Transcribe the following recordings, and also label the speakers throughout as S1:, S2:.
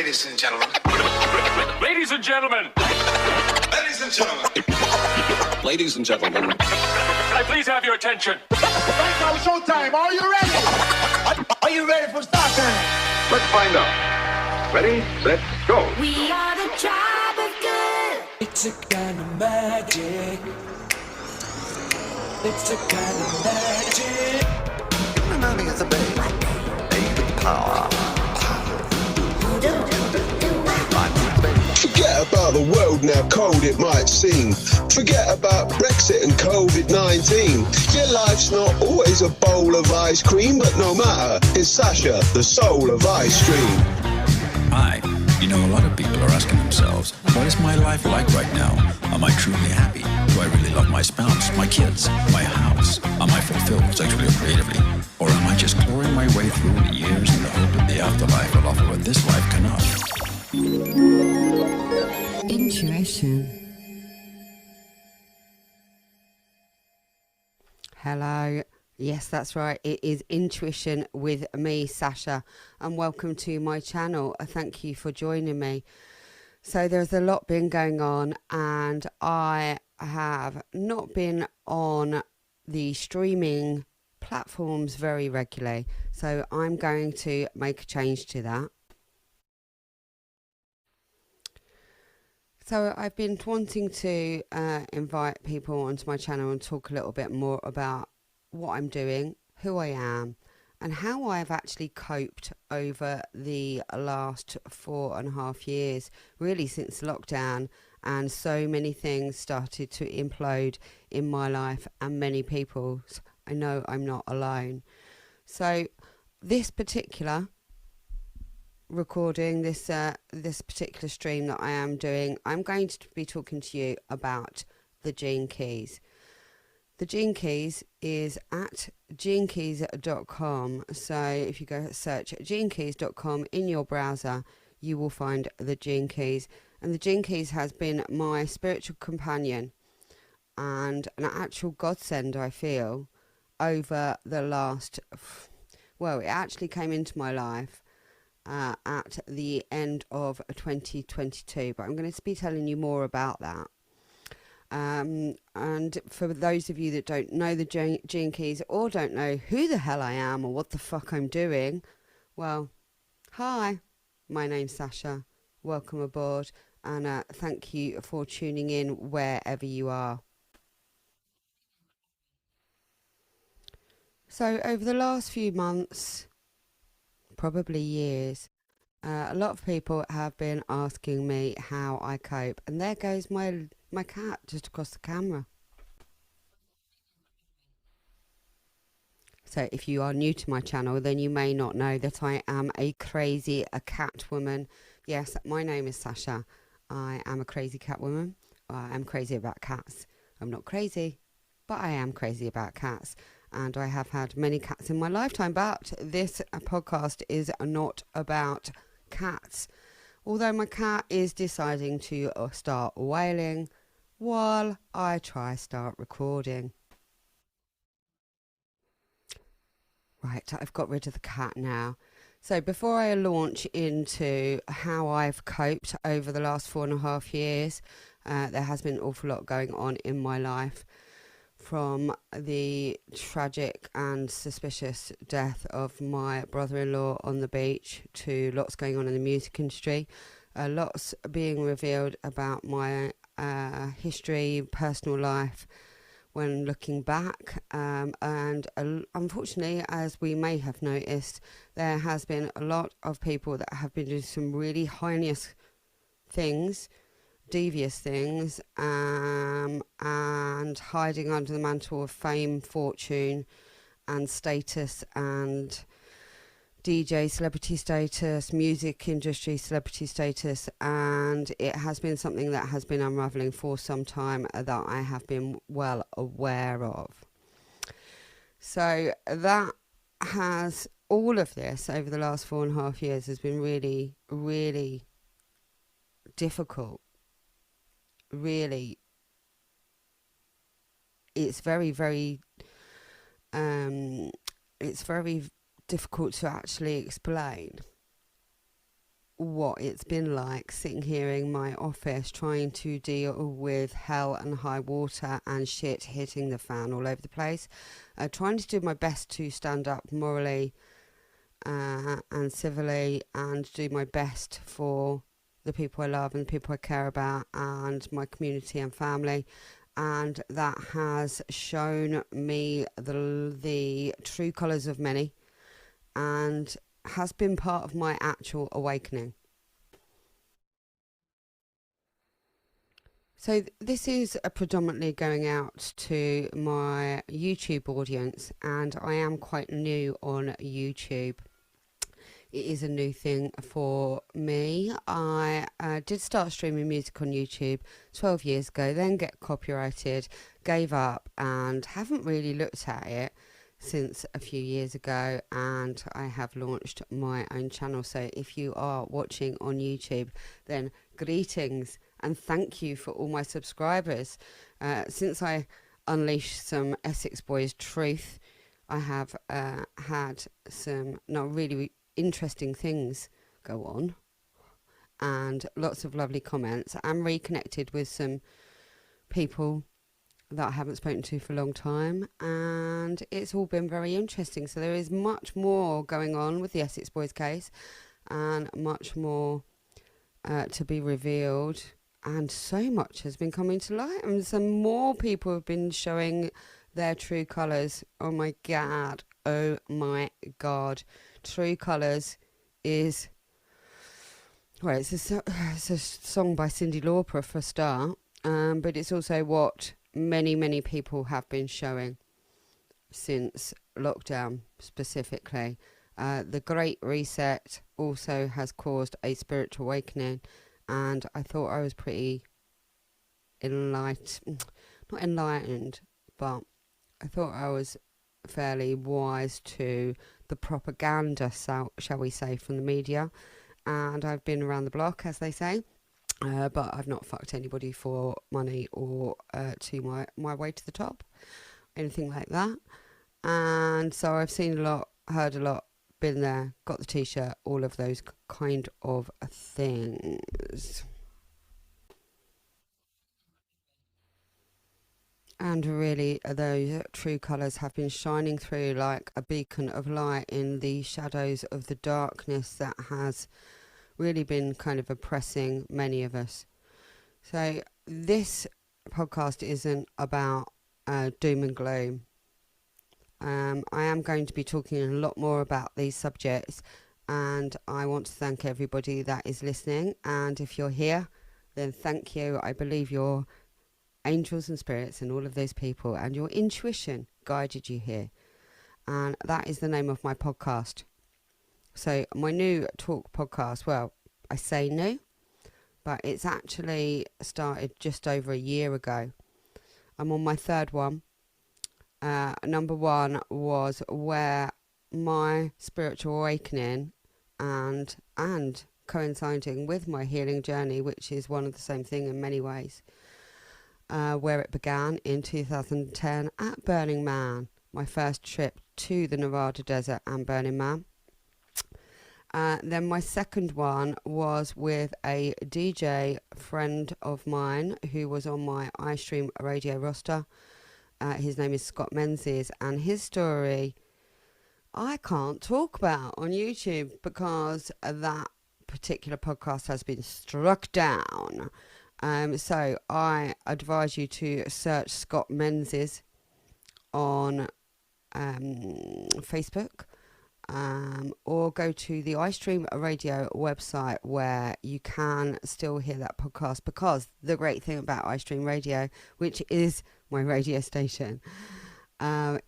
S1: Ladies and gentlemen.
S2: Ladies and gentlemen.
S1: Ladies and gentlemen.
S3: Ladies and gentlemen.
S2: Can I please have your attention?
S4: Right now, showtime. Are you ready? Are you ready for start time?
S5: Let's find out. Ready, set, go.
S6: We are the tribe of good.
S7: It's a kind of magic. It's a kind of magic.
S8: Money is a babe. Babe with power.
S9: Forget about the world now, cold it might seem. Forget about Brexit and COVID-19. Your life's not always a bowl of ice cream, but no matter, it's Sacha, the soul of ice cream.
S10: Hi. You know, a lot of people are asking themselves, what is my life like right now? Am I truly happy? Do I really love my spouse, my kids, my house? Am I fulfilled sexually or creatively? Or am I just clawing my way through the years in the hope that the afterlife will offer what this life cannot?
S11: Intuition. Hello. Yes, that's right. It is Intuition with me, Sacha, and welcome to my channel. Thank you for joining me. So there's a lot been going on, and I have not been on the streaming platforms very regularly. So I'm going to make a change to that. So I've been wanting to invite people onto my channel and talk a little bit more about what I'm doing, who I am, and how I've actually coped over the last 4.5 years, really since lockdown, and so many things started to implode in my life and many people's. I know I'm not alone. So this particular recording, this particular stream that I am doing, I'm going to be talking to you about the Gene Keys. The Gene Keys is at genekeys.com. So if you go search genekeys.com in your browser, you will find the Gene Keys. And the Gene Keys has been my spiritual companion and an actual godsend, I feel, over the last, well, it actually came into my life at the end of 2022. But I'm going to be telling you more about that. And for those of you that don't know the Gene Keys or don't know who the hell I am or what the fuck I'm doing, well, hi, my name's Sacha. Welcome aboard, and thank you for tuning in wherever you are. So over the last few months, probably years, a lot of people have been asking me how I cope, and there goes my cat just across the camera. So if you are new to my channel, then you may not know that I am a cat woman. Yes, my name is Sacha. I am a crazy cat woman. I am crazy about cats. I'm not crazy, but I am crazy about cats. And I have had many cats in my lifetime, but this podcast is not about cats. Although my cat is deciding to start wailing while I start recording. Right, I've got rid of the cat now. So before I launch into how I've coped over the last 4.5 years, there has been an awful lot going on in my life. From the tragic and suspicious death of my brother-in-law on the beach to lots going on in the music industry, lots being revealed about my history, personal life when looking back, and unfortunately, as we may have noticed, there has been a lot of people that have been doing some really heinous things, devious things, and hiding under the mantle of fame, fortune and status, and DJ celebrity status, music industry celebrity status, and it has been something that has been unravelling for some time that I have been well aware of. So that has, all of this over the last 4.5 years has been really, really difficult. Really, it's very, very difficult to actually explain. what it's been like sitting here in my office trying to deal with hell and high water and shit hitting the fan all over the place, trying to do my best to stand up morally and civilly and do my best for the people I love and the people I care about and my community and family. And that has shown me the true colours of many and has been part of my actual awakening. So this is predominantly going out to my YouTube audience, and I am quite new on YouTube. It is a new thing for me. I did start streaming music on YouTube 12 years ago, then get copyrighted, gave up, and haven't really looked at it since a few years ago, and I have launched my own channel. So if you are watching on YouTube, then greetings and thank you for all my subscribers. Since I unleashed some Essex Boys truth, I have had some really interesting things go on and lots of lovely comments. I'm reconnected with some people that I haven't spoken to for a long time, and it's all been very interesting. So there is much more going on with the Essex Boys case and much more to be revealed, and so much has been coming to light, and some more people have been showing their true colours. Oh my god, True Colours is, well, it's a song by Cyndi Lauper for a start, but it's also what many people have been showing since lockdown specifically. The Great Reset also has caused a spiritual awakening, and I thought I was pretty not enlightened, but I thought I was fairly wise to the propaganda, shall we say, from the media, and I've been around the block, as they say, but I've not fucked anybody for money or to my way to the top, anything like that. And so I've seen a lot, heard a lot, been there, got the t-shirt, all of those kind of things. And really, those true colours have been shining through like a beacon of light in the shadows of the darkness that has really been kind of oppressing many of us. So this podcast isn't about doom and gloom. I am going to be talking a lot more about these subjects, and I want to thank everybody that is listening. And if you're here, then thank you. I believe you're angels and spirits and all of those people, and your intuition guided you here. And that is the name of my podcast. So my new talk podcast, well, I say new, but it's actually started just over a year ago. I'm on my third one. Number one was where my spiritual awakening and coinciding with my healing journey, which is one of the same thing in many ways, where it began in 2010 at Burning Man, my first trip to the Nevada desert and Burning Man. Then my second one was with a DJ friend of mine who was on my iStream radio roster. His name is Scott Menzies, and his story I can't talk about on YouTube because that particular podcast has been struck down. So I advise you to search Scott Menzies on Facebook, or go to the iStream radio website where you can still hear that podcast, because the great thing about iStream radio, which is my radio station,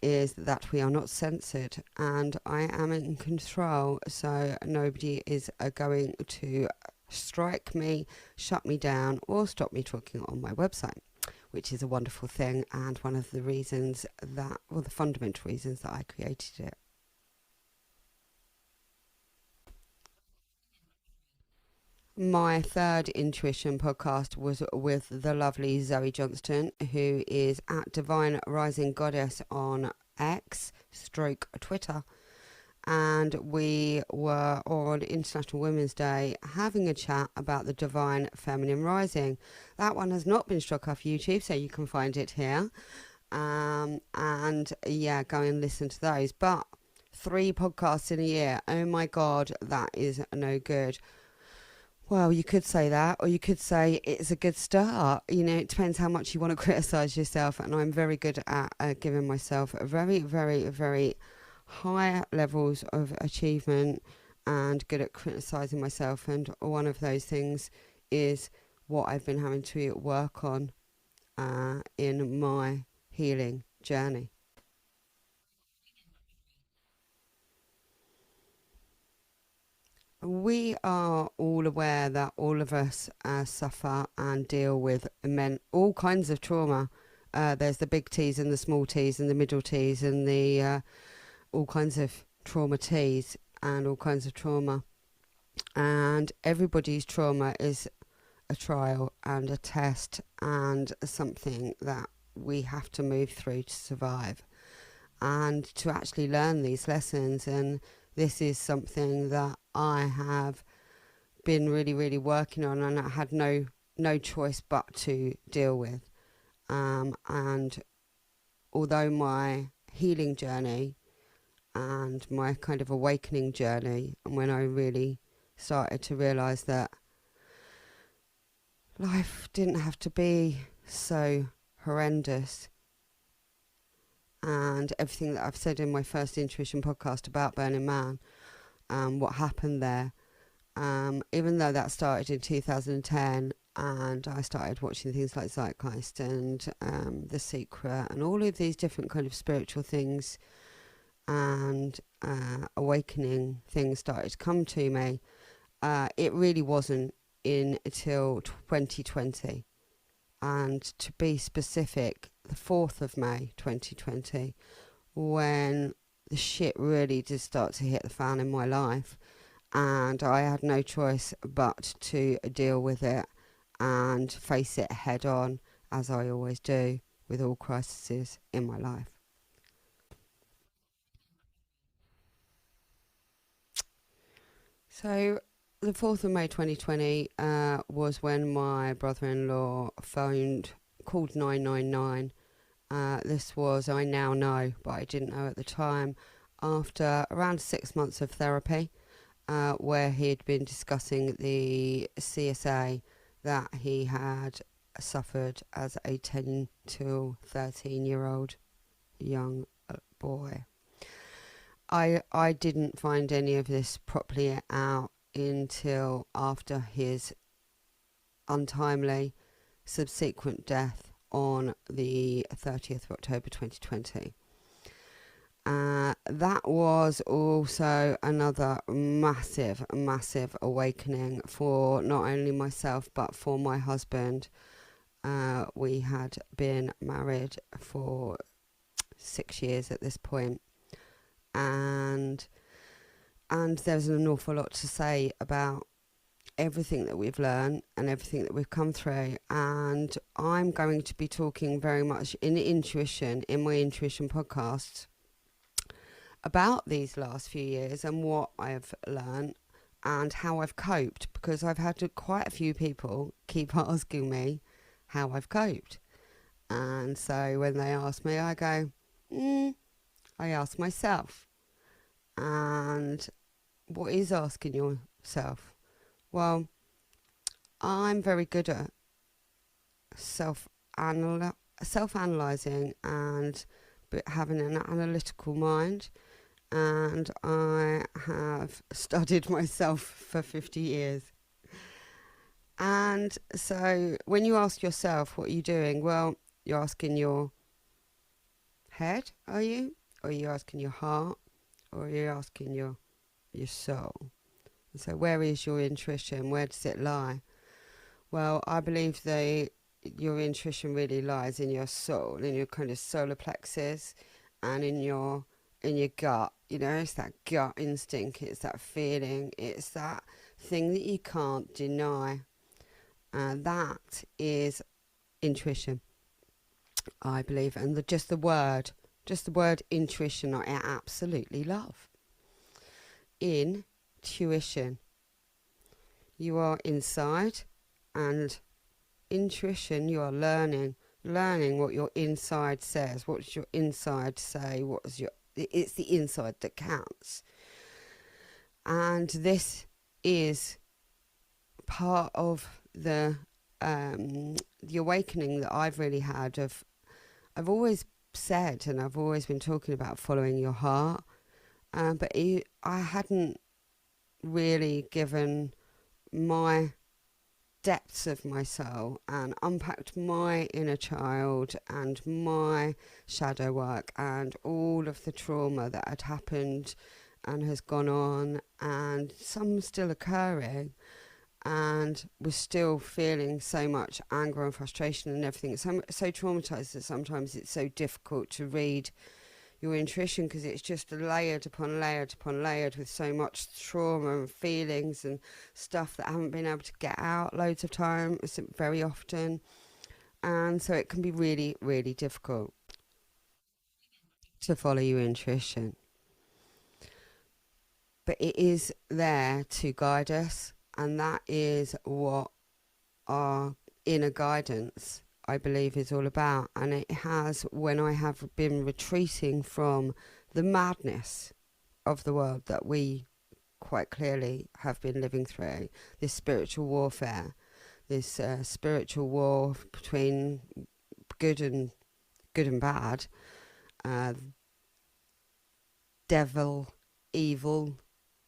S11: is that we are not censored and I am in control, so nobody is going to strike me, shut me down, or stop me talking on my website, which is a wonderful thing, and one of the reasons that, well, the fundamental reasons that I created it. My third intuition podcast was with the lovely Zoe Johnston, who is at Divine Rising Goddess on X / Twitter, and we were on International Women's Day having a chat about the Divine Feminine Rising. That one has not been struck off YouTube, so you can find it here. And yeah, go and listen to those. But 3 podcasts in a year, oh my God, that is no good. Well, you could say that, or you could say it's a good start. You know, it depends how much you want to criticise yourself, and I'm very good at giving myself a very, very, very high levels of achievement and good at criticising myself, and one of those things is what I've been having to work on in my healing journey. We are all aware that all of us suffer and deal with all kinds of trauma. There's the big T's and the small T's and the middle T's and the all kinds of trauma T's and all kinds of trauma. And everybody's trauma is a trial and a test and something that we have to move through to survive and to actually learn these lessons. And this is something that I have been really, really working on, and I had no choice but to deal with. And although my healing journey and my kind of awakening journey, and when I really started to realise that life didn't have to be so horrendous, and everything that I've said in my first Intuition podcast about Burning Man, what happened there, even though that started in 2010 and I started watching things like Zeitgeist and The Secret and all of these different kind of spiritual things and awakening things started to come to me, it really wasn't until 2020. And to be specific, the 4th of May 2020, when the shit really did start to hit the fan in my life, and I had no choice but to deal with it and face it head on, as I always do with all crises in my life. So the 4th of May 2020 was when my brother-in-law called 999. This was, I now know, but I didn't know at the time, after around 6 months of therapy, where he'd been discussing the CSA that he had suffered as a 10 to 13-year-old young boy. I didn't find any of this properly out until after his untimely subsequent death on the 30th of October 2020. That was also another massive, massive awakening for not only myself but for my husband. We had been married for 6 years at this point, and there's an awful lot to say about everything that we've learned and everything that we've come through. And I'm going to be talking very much in my Intuition podcast, about these last few years and what I've learned and how I've coped, because I've had quite a few people keep asking me how I've coped. And so when they ask me, I go, I ask myself. And what is asking yourself? Well, I'm very good at self-analysing and having an analytical mind, and I have studied myself for 50 years. And so when you ask yourself, what are you doing? Well, you're asking your head, are you? Or are you asking your heart? Or are you asking your soul? And so where is your intuition? Where does it lie? Well, I believe your intuition really lies in your soul, in your kind of solar plexus and in your gut. You know, it's that gut instinct, it's that feeling, it's that thing that you can't deny. That is intuition, I believe. And just the word intuition, I absolutely love. intuition. You are inside, and intuition, you are learning what your inside says. What does your inside say? It's the inside that counts. And this is part of the awakening that I've really had. I've always said, and I've always been talking about following your heart, but I hadn't really given my depths of my soul and unpacked my inner child and my shadow work and all of the trauma that had happened and has gone on, and some still occurring, and was still feeling so much anger and frustration and everything. So traumatized that sometimes it's so difficult to read your intuition, because it's just layered upon layered upon layered with so much trauma and feelings and stuff that I haven't been able to get out loads of times, very often. And so it can be really, really difficult to follow your intuition. But it is there to guide us, and that is what our inner guidance, I believe, is all about. And it has, when I have been retreating from the madness of the world that we quite clearly have been living through, this spiritual warfare, this spiritual war between good and bad, devil, evil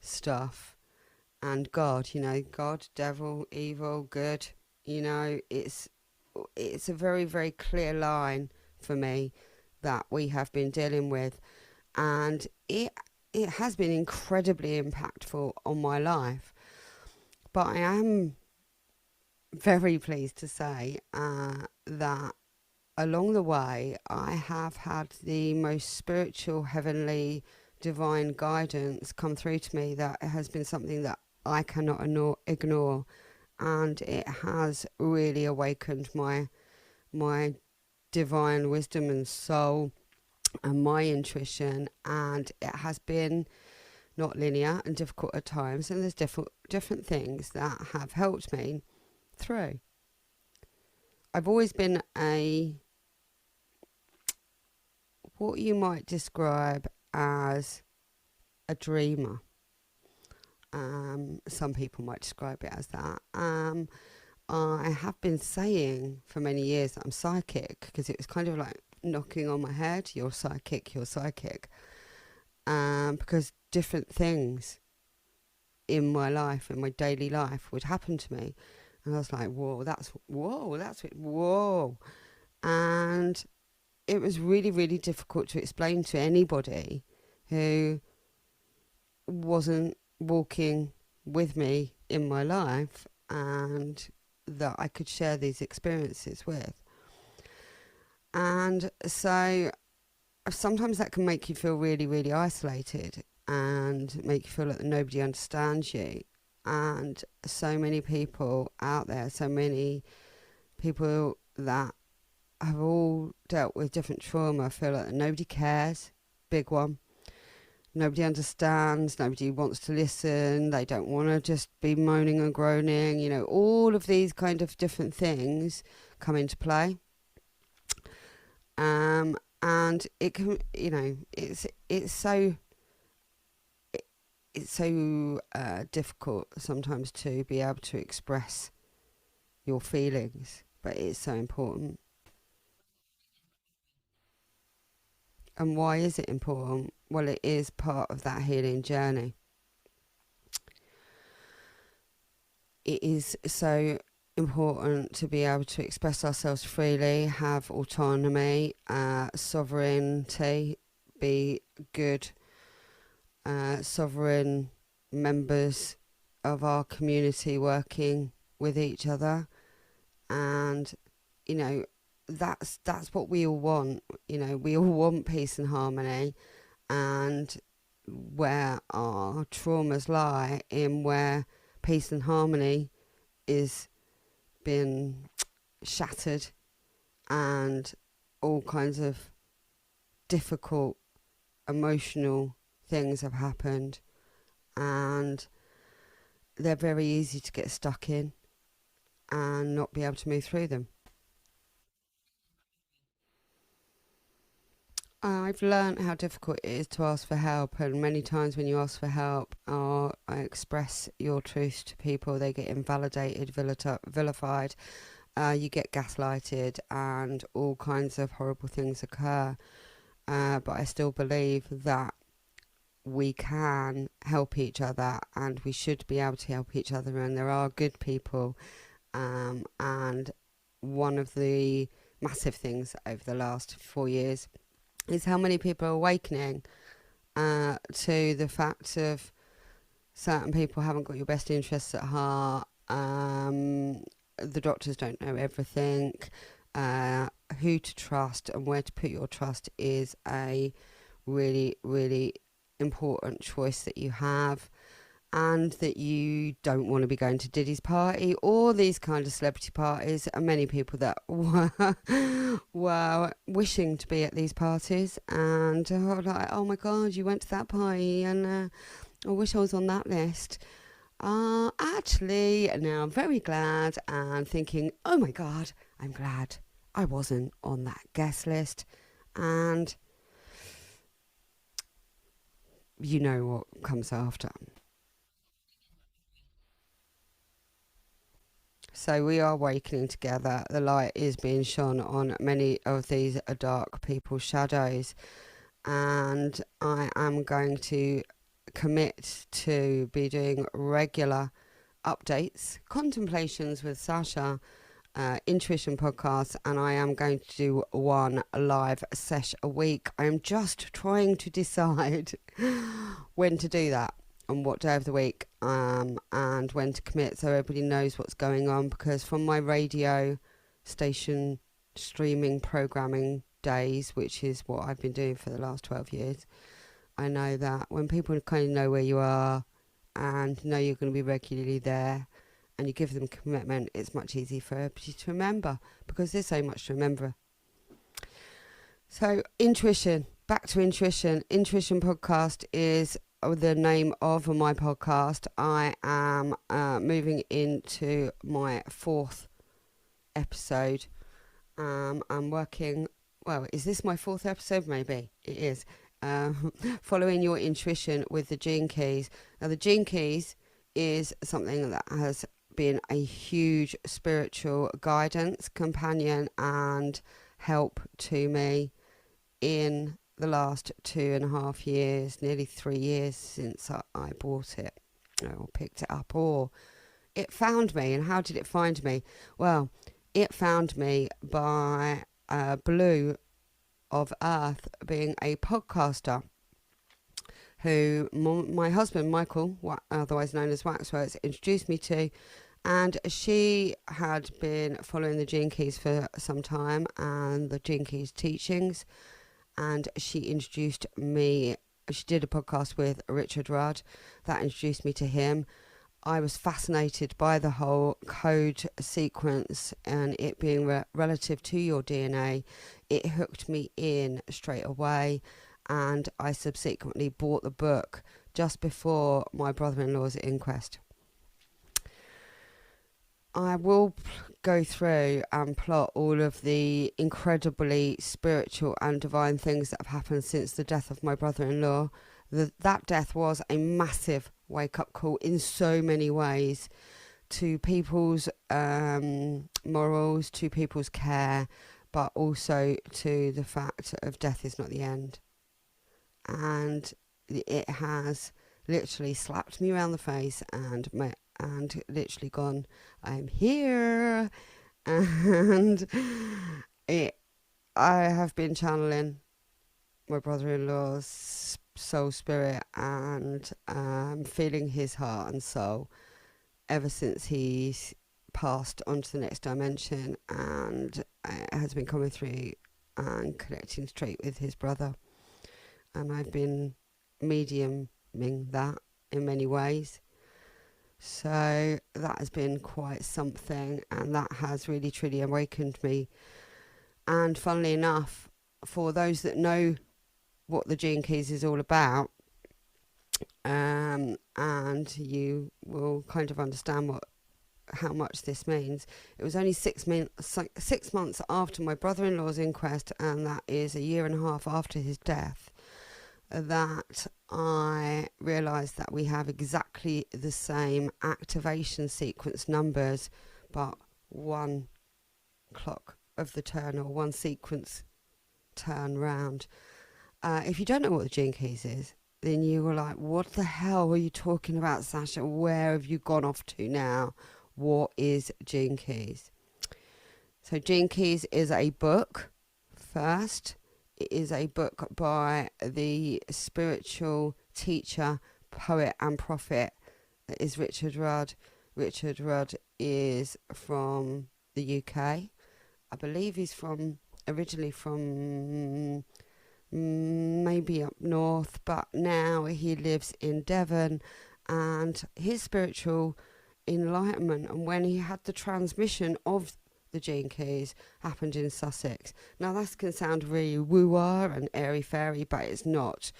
S11: stuff, and God, God, devil, evil, good, it's a very, very clear line for me that we have been dealing with, and it has been incredibly impactful on my life. But I am very pleased to say that along the way I have had the most spiritual, heavenly, divine guidance come through to me that has been something that I cannot ignore, and it has really awakened my divine wisdom and soul and my intuition, and it has been not linear and difficult at times, and there's different things that have helped me through. I've always been what you might describe as a dreamer. Some people might describe it as that. I have been saying for many years that I'm psychic, because it was kind of like knocking on my head, you're psychic. Because different things in my life, in my daily life, would happen to me. And I was like, whoa. And it was really, really difficult to explain to anybody who wasn't walking with me in my life, and that I could share these experiences with. And so sometimes that can make you feel really, really isolated and make you feel like nobody understands you. And so many people out there, so many people that have all dealt with different trauma, feel like nobody cares. Big one. Nobody understands, nobody wants to listen, they don't want to just be moaning and groaning, all of these kind of different things come into play. And it can, it's so difficult sometimes to be able to express your feelings, but it's so important. And why is it important? Well, it is part of that healing journey. It is so important to be able to express ourselves freely, have autonomy, sovereignty, be good, sovereign members of our community working with each other. And, that's what we all want. We all want peace and harmony, and where our traumas lie in where peace and harmony is been shattered, and all kinds of difficult emotional things have happened, they're very easy to get stuck in and not be able to move through them. I've learned how difficult it is to ask for help, and many times when you ask for help or express your truth to people, they get invalidated, vilified, you get gaslighted, and all kinds of horrible things occur. But I still believe that we can help each other, and we should be able to help each other, and there are good people. And one of the massive things over the last 4 years is how many people are awakening to the fact of certain people haven't got your best interests at heart. The doctors don't know everything. Who to trust and where to put your trust is a really, really important choice that you have, and that you don't want to be going to Diddy's party or these kind of celebrity parties. And many people that were wishing to be at these parties and like, oh my God, you went to that party and I wish I was on that list. Actually, now I'm very glad and thinking, oh my God, I'm glad I wasn't on that guest list. And you know what comes after. So we are awakening together. The light is being shone on many of these dark people's shadows. And I am going to commit to be doing regular updates, contemplations with Sacha, intuition podcasts, and I am going to do one live sesh a week. I'm just trying to decide when to do that, on what day of the week, and when to commit, so everybody knows what's going on. Because from my radio station streaming programming days, which is what I've been doing for the last 12 years, I know that when people kind of know where you are and know you're going to be regularly there and you give them commitment, it's much easier for everybody to remember, because there's so much to remember. So intuition, back to intuition. Intuition podcast is the name of my podcast. I am moving into my 4th episode. I'm working, well, is this my 4th episode? Maybe it is. Following your intuition with the Gene Keys. Now, the Gene Keys is something that has been a huge spiritual guidance, companion, and help to me in the last 2.5 years, nearly 3 years since I bought it or picked it up, or it found me. And how did it find me? Well, it found me by Blue of Earth being a podcaster who my husband Michael, otherwise known as Waxworks, introduced me to. And she had been following the Gene Keys for some time and the Gene Keys teachings, and she introduced me. She did a podcast with Richard Rudd that introduced me to him. I was fascinated by the whole code sequence and it being relative to your DNA. It hooked me in straight away, and I subsequently bought the book just before my brother-in-law's inquest. I will go through and plot all of the incredibly spiritual and divine things that have happened since the death of my brother-in-law. That death was a massive wake-up call in so many ways, to people's morals, to people's care, but also to the fact of death is not the end. And it has literally slapped me around the face and literally gone, I'm here. And I have been channeling my brother-in-law's soul spirit and feeling his heart and soul ever since he's passed on to the next dimension, and has been coming through and connecting straight with his brother. And I've been mediuming that in many ways. So that has been quite something, and that has really truly awakened me. And funnily enough, for those that know what the Gene Keys is all about, and you will kind of understand how much this means. It was only 6 months after my brother-in-law's inquest, and that is a year and a half after his death, that I realised that we have exactly the same activation sequence numbers, but one clock of the turn, or one sequence turn round. If you don't know what the Gene Keys is, then you were like, what the hell are you talking about, Sacha? Where have you gone off to now? What is Gene Keys? So Gene Keys is a book first. It is a book by the spiritual teacher, poet and prophet that is Richard Rudd. Richard Rudd is from the UK. I believe he's originally from maybe up north, but now he lives in Devon, and his spiritual enlightenment, and when he had the transmission of the Gene Keys, happened in Sussex. Now that can sound really woo-wah and airy-fairy, but it's not.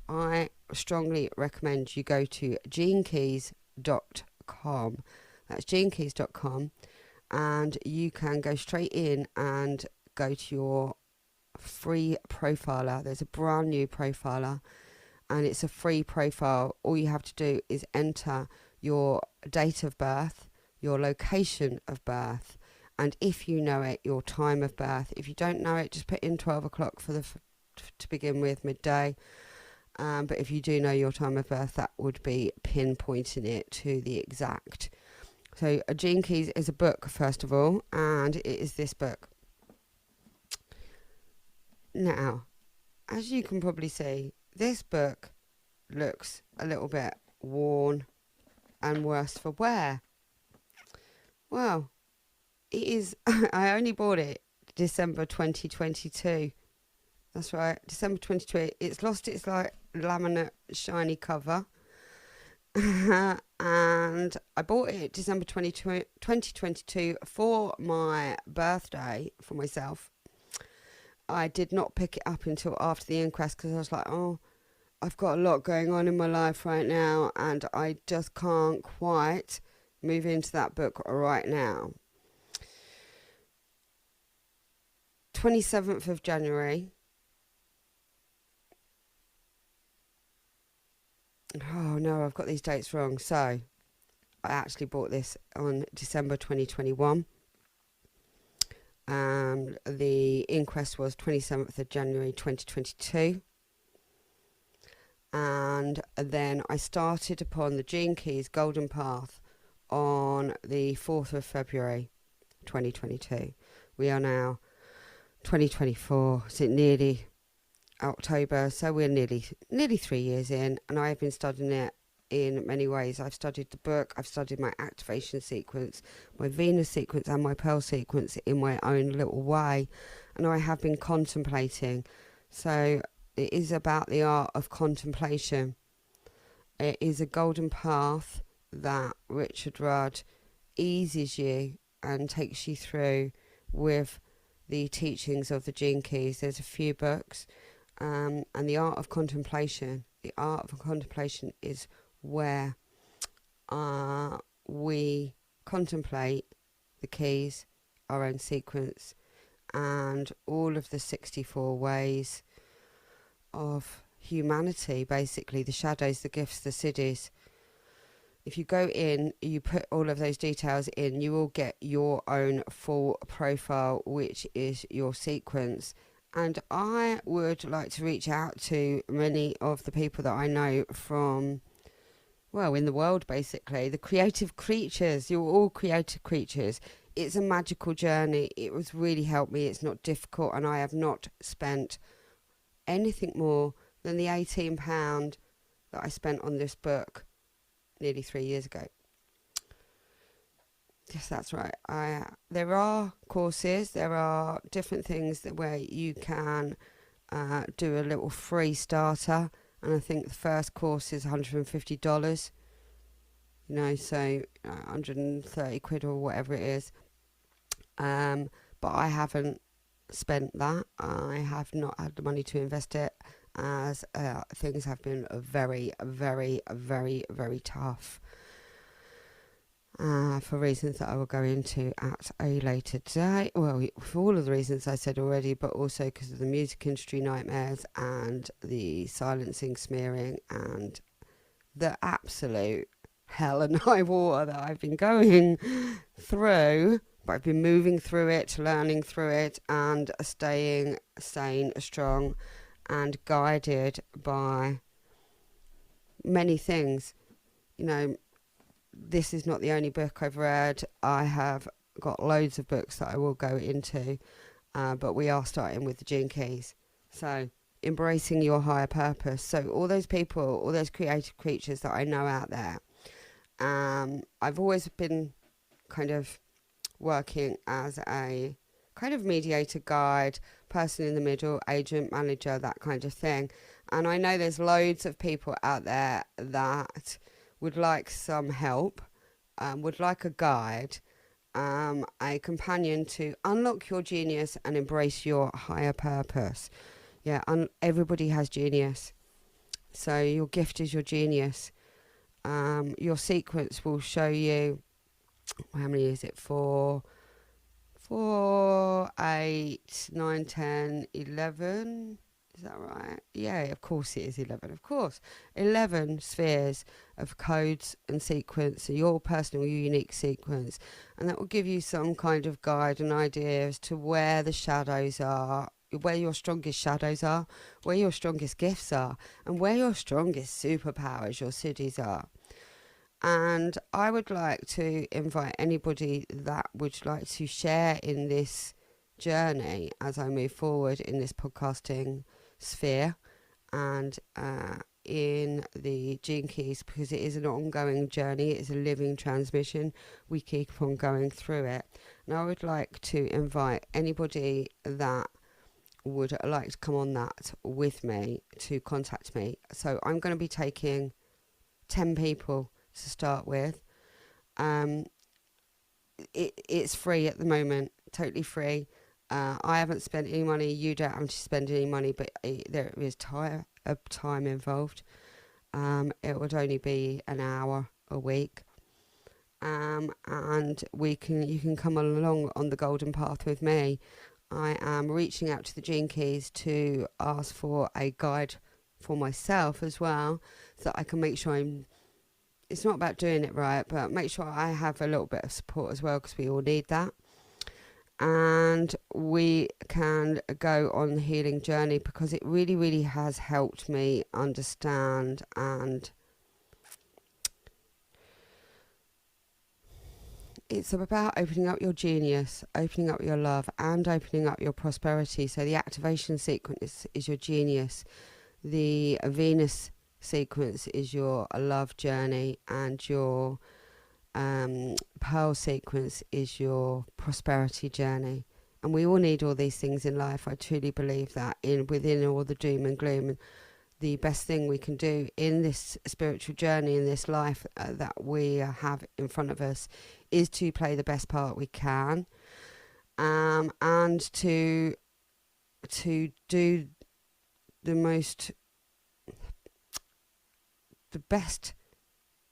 S11: I strongly recommend you go to genekeys.com. That's genekeys.com, and you can go straight in and go to your free profiler. There's a brand new profiler, and it's a free profile. All you have to do is enter your date of birth, your location of birth, and if you know it, your time of birth. If you don't know it, just put in 12 o'clock to begin with, midday. But if you do know your time of birth, that would be pinpointing it to the exact. So Gene Keys is a book, first of all, and it is this book. Now, as you can probably see, this book looks a little bit worn and worse for wear. Well, it is. I only bought it December 2022. That's right, December 2022. It's lost its like laminate shiny cover. And I bought it December 2022 for my birthday, for myself. I did not pick it up until after the inquest, because I was like, oh, I've got a lot going on in my life right now, and I just can't quite move into that book right now. 27th of January. Oh no, I've got these dates wrong. So I actually bought this on December 2021. The inquest was 27th of January 2022. And then I started upon the Gene Keys Golden Path on the 4th of February 2022. We are now 2024, so nearly October, so we're nearly 3 years in, and I have been studying it in many ways. I've studied the book, I've studied my activation sequence, my Venus sequence and my Pearl sequence in my own little way, and I have been contemplating. So it is about the art of contemplation. It is a golden path that Richard Rudd eases you and takes you through with the teachings of the Gene Keys. There's a few books, and the art of contemplation. The art of contemplation is where we contemplate the keys, our own sequence, and all of the 64 ways of humanity, basically, the shadows, the gifts, the siddhis. If you go in, you put all of those details in, you will get your own full profile, which is your sequence. And I would like to reach out to many of the people that I know from, well, in the world, basically. The creative creatures. You're all creative creatures. It's a magical journey. It was really helped me. It's not difficult. And I have not spent anything more than the £18 that I spent on this book nearly 3 years ago. Yes, that's right. There are courses, there are different things where you can do a little free starter, and I think the first course is $150, you know, so 130 quid or whatever it is. But I haven't spent that. I have not had the money to invest it, as things have been very, very, very, very tough. For reasons that I will go into at a later date. Well, for all of the reasons I said already, but also because of the music industry nightmares and the silencing, smearing, and the absolute hell and high water that I've been going through. But I've been moving through it, learning through it, and staying sane, strong, and guided by many things. You know, this is not the only book I've read. I have got loads of books that I will go into, but we are starting with the Gene Keys. So, embracing your higher purpose. So, all those people, all those creative creatures that I know out there, I've always been kind of working as a kind of mediator, guide, person in the middle, agent, manager, that kind of thing. And I know there's loads of people out there that would like some help, would like a guide, a companion to unlock your genius and embrace your higher purpose. Yeah, everybody has genius. So your gift is your genius. Your sequence will show you, how many is it? 4, 8, 9, 10, 11. Is that right? Yeah, of course it is 11. Of course. 11 spheres of codes and sequence, your personal, unique sequence. And that will give you some kind of guide and idea as to where the shadows are, where your strongest shadows are, where your strongest gifts are, and where your strongest superpowers, your cities are. And I would like to invite anybody that would like to share in this journey as I move forward in this podcasting sphere and in the Gene Keys, because it is an ongoing journey. It is a living transmission. We keep on going through it. And I would like to invite anybody that would like to come on that with me to contact me. So I'm going to be taking 10 people to start with. It's free at the moment, totally free. I haven't spent any money. You don't have to spend any money, but there is time involved. It would only be an hour a week, and you can come along on the golden path with me. I am reaching out to the Gene Keys to ask for a guide for myself as well, so that I can make sure it's not about doing it right, but make sure I have a little bit of support as well, because we all need that. And we can go on the healing journey, because it really, really has helped me understand, and it's about opening up your genius, opening up your love, and opening up your prosperity. So the activation sequence is your genius. The Venus sequence is your love journey, and your Pearl sequence is your prosperity journey. And we all need all these things in life. I truly believe that within all the doom and gloom, the best thing we can do in this spiritual journey, in this life that we have in front of us, is to play the best part we can, and to do the best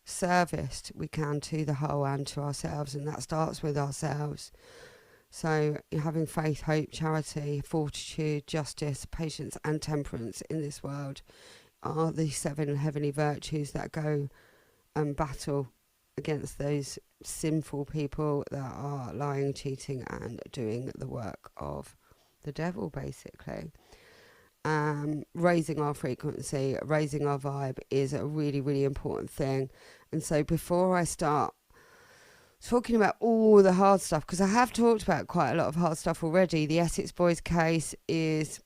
S11: service we can to the whole and to ourselves, and that starts with ourselves. So having faith, hope, charity, fortitude, justice, patience and temperance in this world are the 7 heavenly virtues that go and battle against those sinful people that are lying, cheating and doing the work of the devil, basically. Raising our frequency, raising our vibe is a really, really important thing. And so before I start talking about all the hard stuff, because I have talked about quite a lot of hard stuff already, the Essex Boys case is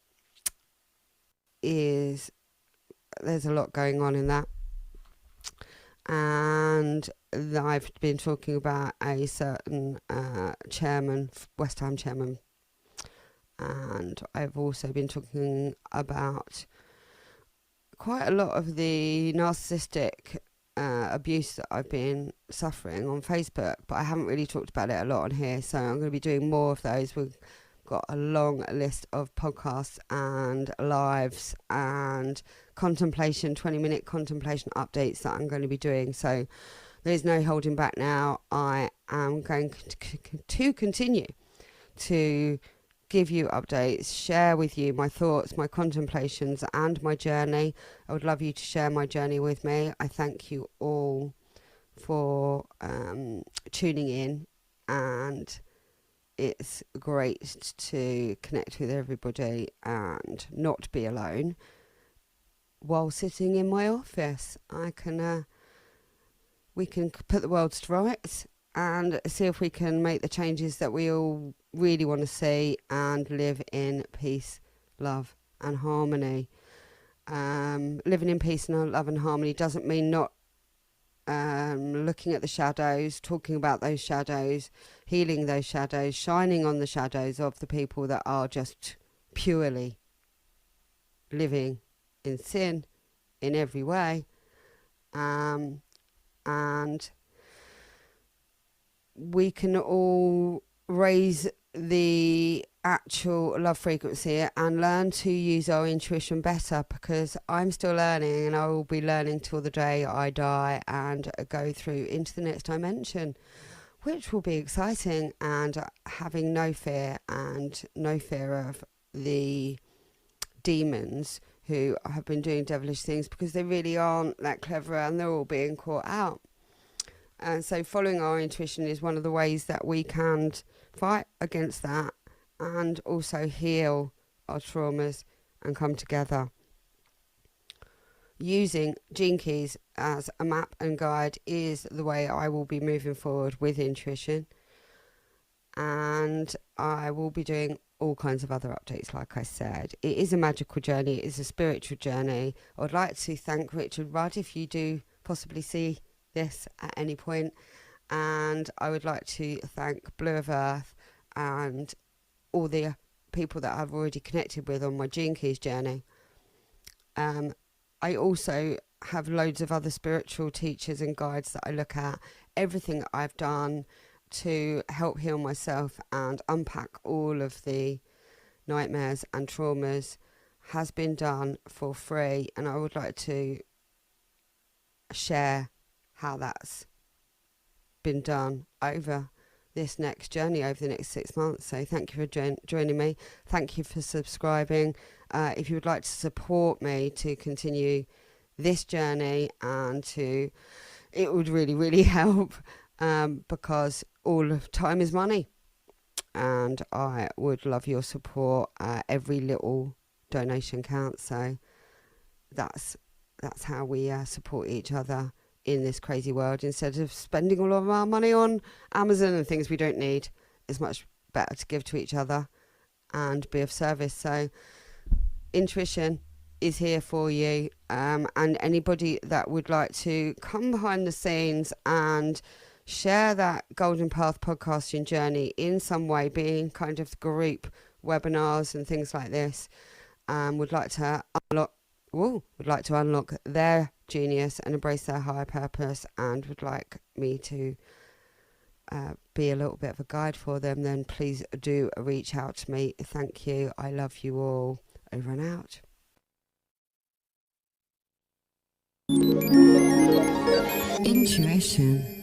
S11: there's a lot going on in that. And I've been talking about a certain chairman, West Ham chairman, and I've also been talking about quite a lot of the narcissistic abuse that I've been suffering on Facebook, but I haven't really talked about it a lot on here, so I'm going to be doing more of those. We're got a long list of podcasts and lives and contemplation, 20-minute contemplation updates that I'm going to be doing. So there's no holding back now. I am going to continue to give you updates, share with you my thoughts, my contemplations and my journey. I would love you to share my journey with me. I thank you all for tuning in, and it's great to connect with everybody and not be alone while sitting in my office. We can put the world to rights and see if we can make the changes that we all really want to see and live in peace, love and harmony. Living in peace and love and harmony doesn't mean not looking at the shadows, talking about those shadows, healing those shadows, shining on the shadows of the people that are just purely living in sin in every way. And we can all raise the actual love frequency and learn to use our intuition better, because I'm still learning, and I will be learning till the day I die and go through into the next dimension, which will be exciting, and having no fear of the demons who have been doing devilish things, because they really aren't that clever and they're all being caught out. And so following our intuition is one of the ways that we can fight against that and also heal our traumas and come together. Using Gene Keys as a map and guide is the way I will be moving forward with intuition. And I will be doing all kinds of other updates, like I said. It is a magical journey. It is a spiritual journey. I would like to thank Richard Rudd, if you do possibly see this at any point, and I would like to thank Blue of Earth and all the people that I've already connected with on my Gene Keys journey. I also have loads of other spiritual teachers and guides that I look at. Everything that I've done to help heal myself and unpack all of the nightmares and traumas has been done for free, and I would like to share how that's been done over this next journey, over the next 6 months. So thank you for joining me. Thank you for subscribing. If you would like to support me to continue this journey, and it would really, really help, because all of time is money, and I would love your support. Every little donation counts, so that's how we support each other in this crazy world. Instead of spending all of our money on Amazon and things we don't need, it's much better to give to each other and be of service. So intuition is here for you, and anybody that would like to come behind the scenes and share that Golden Path podcasting journey in some way, being kind of group webinars and things like this, would like to unlock their genius and embrace their higher purpose, and would like me to be a little bit of a guide for them, then please do reach out to me. Thank you. I love you all. Over and out. Intuition.